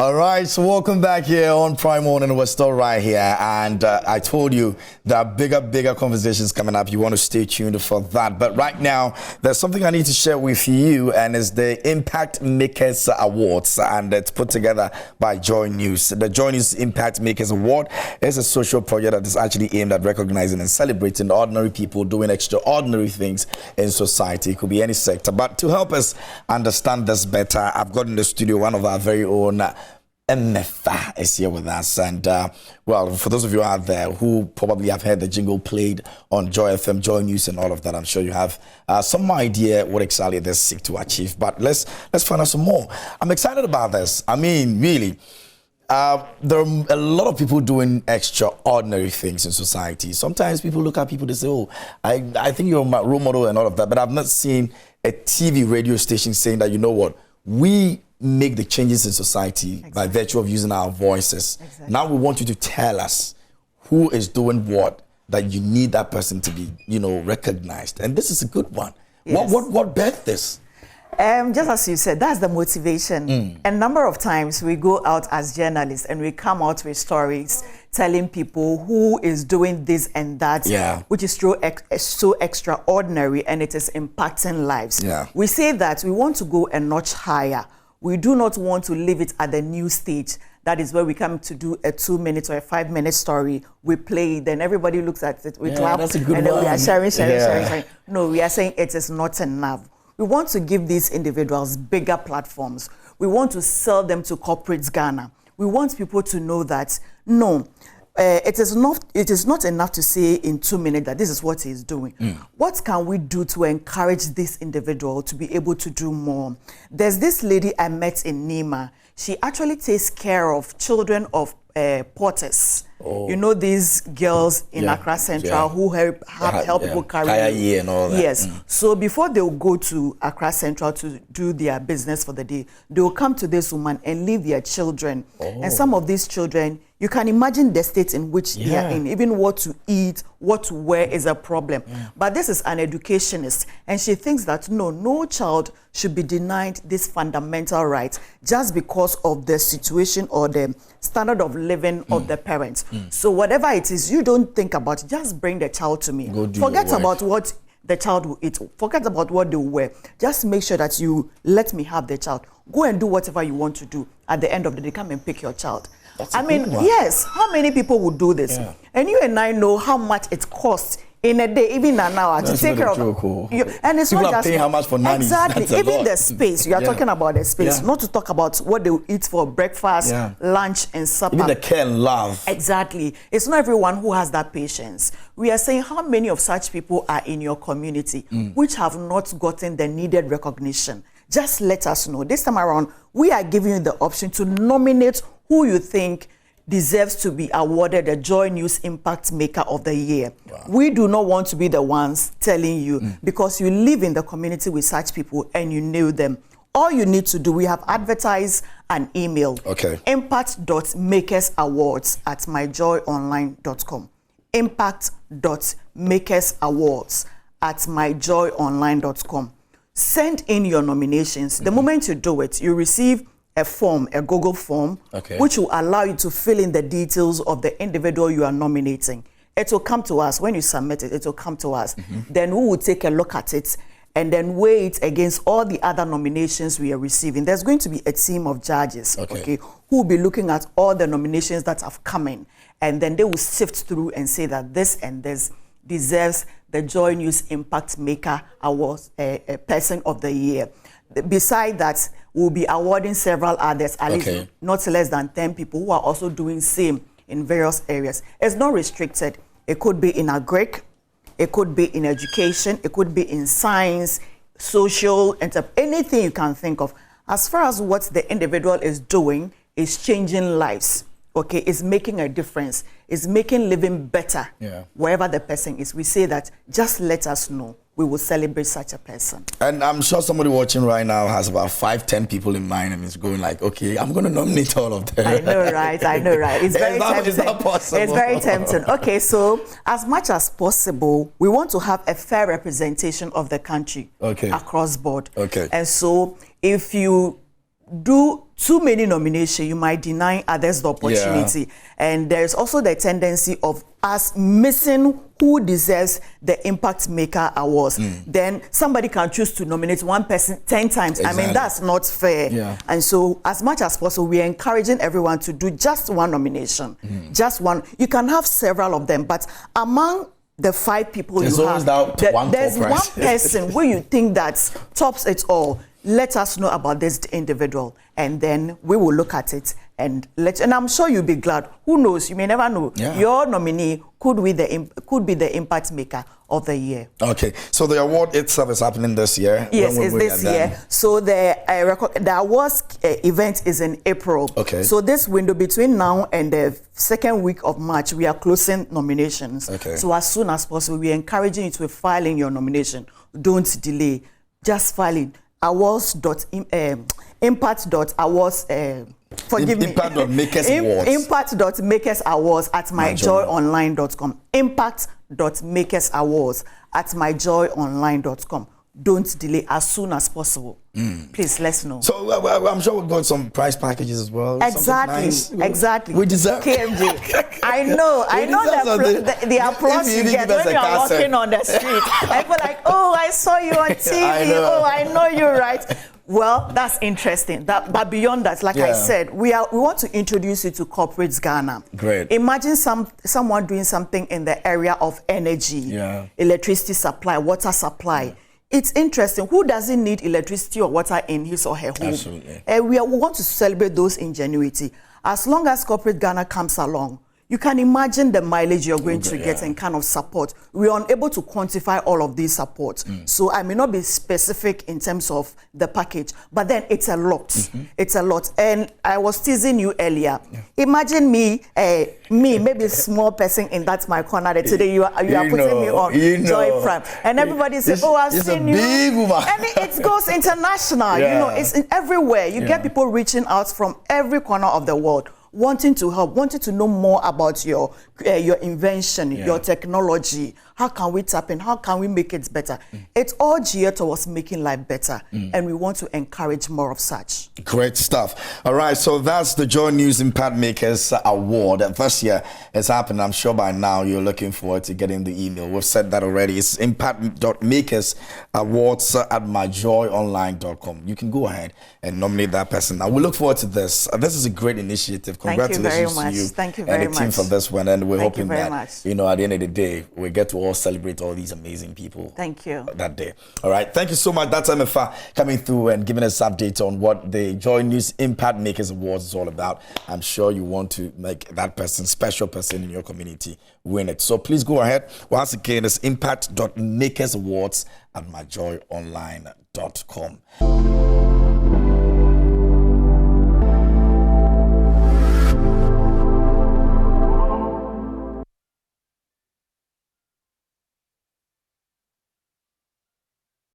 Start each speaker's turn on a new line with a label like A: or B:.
A: All right, so welcome back here on Prime Morning. We're still right here, and I told you there are bigger conversations coming up. You want to stay tuned for that. But right now, there's something I need to share with you, and it's the Impact Makers Awards, and it's put together by JoyNews. The JoyNews Impact Makers Award is a social project that is actually aimed at recognizing and celebrating ordinary people doing extraordinary things in society. It could be any sector. But to help us understand this better, I've got in the studio one of our very own MFA is here with us, and well, for those of you out there who probably have heard the jingle played on Joy FM, Joy News, and all of that, I'm sure you have some idea what exactly they seek to achieve. But let's find out some more. I'm excited about this. I mean, really, there are a lot of people doing extraordinary things in society. Sometimes people look at people, they say, "Oh, I think you're my role model," and all of that. But I've not seen a TV radio station saying that, you know what, we make the changes in society by virtue of using our voices. Now we want you to tell us who is doing what, that you need that person to be, recognized. And this is a good one. Yes. What birthed this?
B: Just as you said, that's the motivation. A number of times we go out as journalists and we come out with stories telling people who is doing this and that, which is so extraordinary, and it is impacting lives. We say that we want to go a notch higher. We do not want to leave it at the news stage. That is where we come to do a 2-minute or a 5-minute story. We play it, then everybody looks at it, we clap,
A: that's a good
B: and then
A: one.
B: we are sharing. No, we are saying it is not enough. We want to give these individuals bigger platforms. We want to sell them to corporate Ghana. We want people to know that, no, it is not enough to say in 2 minutes that this is what he's doing. What can we do to encourage this individual to be able to do more? There's this lady I met in Nima. She actually takes care of children of porters. You know, these girls in Accra Central who help people carry
A: and all that.
B: Yes. So before they will go to Accra Central to do their business for the day, they will come to this woman and leave their children. And some of these children, you can imagine the state in which they are in. Even what to eat, what to wear is a problem. But this is an educationist, and she thinks that no child should be denied this fundamental right just because of the situation or the standard of living of the parents. So whatever it is, you don't think about it, just bring the child to me. Forget about what the child will eat. Forget about what they will wear. Just make sure that you let me have the child. Go and do whatever you want to do. At the end of the day, come and pick your child. I mean, yes, how many people would do this? And you and I know how much it costs in a day, even an hour, to take care of you. And it's
A: people
B: not just
A: paying how much for nannies.
B: Exactly. Even the space. You are talking about the space, not to talk about what they will eat for breakfast, lunch, and supper.
A: Even the care and love.
B: Exactly. It's not everyone who has that patience. We are saying how many of such people are in your community which have not gotten the needed recognition. Just let us know. This time around, we are giving you the option to nominate who you think deserves to be awarded the Joy News Impact Maker of the Year. We do not want to be the ones telling you because you live in the community with such people and you know them. All you need to do, we have advertised an email. impact.makersawards@myjoyonline.com. impact.makersawards@myjoyonline.com. Send in your nominations. The moment you do it, you receive a form, a Google form, which will allow you to fill in the details of the individual you are nominating. It will come to us. When you submit it, it will come to us. Then we will take a look at it and then weigh it against all the other nominations we are receiving. There's going to be a team of judges, who will be looking at all the nominations that have come in. And then they will sift through and say that this and this deserves the Joy News Impact Maker Award, Person of the Year. Beside that, we'll be awarding several others, at least not less than 10 people who are also doing same in various areas. It's not restricted. It could be in agric, it could be in education, it could be in science, social, anything you can think of. As far as what the individual is doing is changing lives. It's making a difference. It's making living better wherever the person is. We say that just let us know. We will celebrate such a person. And
A: I'm sure somebody watching right now has about 5-10 people in mind and is going like, okay, I'm going to nominate all of them.
B: I know, right? It's very tempting.
A: It's not possible.
B: It's very tempting. Okay, so as much as possible, we want to have a fair representation of the country across board. And so if you do too many nominations, you might deny others the opportunity. And there's also the tendency of us missing who deserves the Impact Maker Awards. Then somebody can choose to nominate one person 10 times. I mean, that's not fair. And so as much as possible, we're encouraging everyone to do just one nomination. Just one. You can have several of them, but among the 5 people
A: there's
B: you have, there's one person where you think that tops it all. Let us know about this individual, and then we will look at it and and I'm sure you'll be glad. Who knows? You may never know. Your nominee could be the Impact Maker of the Year. Okay,
A: so the award itself is happening this year.
B: Yes, it's this year. So the awards event is in April.
A: Okay.
B: So this window between now and the second week of March, we are closing nominations.
A: Okay.
B: So as soon as possible, we are encouraging you to file in your nomination. Don't delay. Just file it. Impact.awards. Forgive me.
A: Impact.makersawards.
B: Impact.makersawards@myjoyonline.com. Impact.makersawards@myjoyonline.com. Don't delay, as soon as possible. Please, let's know.
A: So I'm sure we've got some prize packages as well.
B: Exactly,
A: nice.
B: Exactly.
A: We deserve
B: KMJ. I know the applause you get when you are walking on the street. People like, oh, I saw you on TV. Oh, I know you, right? Well, that's interesting. But beyond that, like I said, we want to introduce you to Corporates Ghana.
A: Great.
B: Imagine someone doing something in the area of energy, electricity supply, water supply. It's interesting. Who doesn't need electricity or water in his or her home?
A: Absolutely.
B: We want to celebrate those ingenuity. As long as Corporate Ghana comes along, you can imagine the mileage you're going to get and kind of support. We're unable to quantify all of these supports. So I may not be specific in terms of the package, but then it's a lot. It's a lot. And I was teasing you earlier. Imagine me, maybe a small person in That's My Corner. Today you are putting me on Joy Prime. And everybody says, oh, I've seen you.
A: Big woman.
B: And it goes international. You know, it's everywhere. You get people reaching out from every corner of the world, wanting to help, wanting to know more about your invention, your technology. How can we tap in? How can we make it better? It's all geared towards making life better, and we want to encourage more of such.
A: Great stuff. All right, so that's the JoyNews Impact Makers Award. This year it's happening. I'm sure by now you're looking forward to getting the email. We've said that already. It's impact.makersawards@myjoyonline.com. You can go ahead and nominate that person. Now, we look forward to this. This is a great initiative. Congratulations to you
B: Thank you very
A: and the team
B: much
A: for this one. And we're hoping that,
B: much.
A: you know, at the end of the day, we get to all celebrate all these amazing people.
B: Thank you.
A: That day. All right. Thank you so much. That's MFA coming through and giving us updates on what the JoyNews Impact Makers Awards is all about. I'm sure you want to make that person, special person in your community, win it. So please go ahead. Once again, it's impact.makersawards@myjoyonline.com.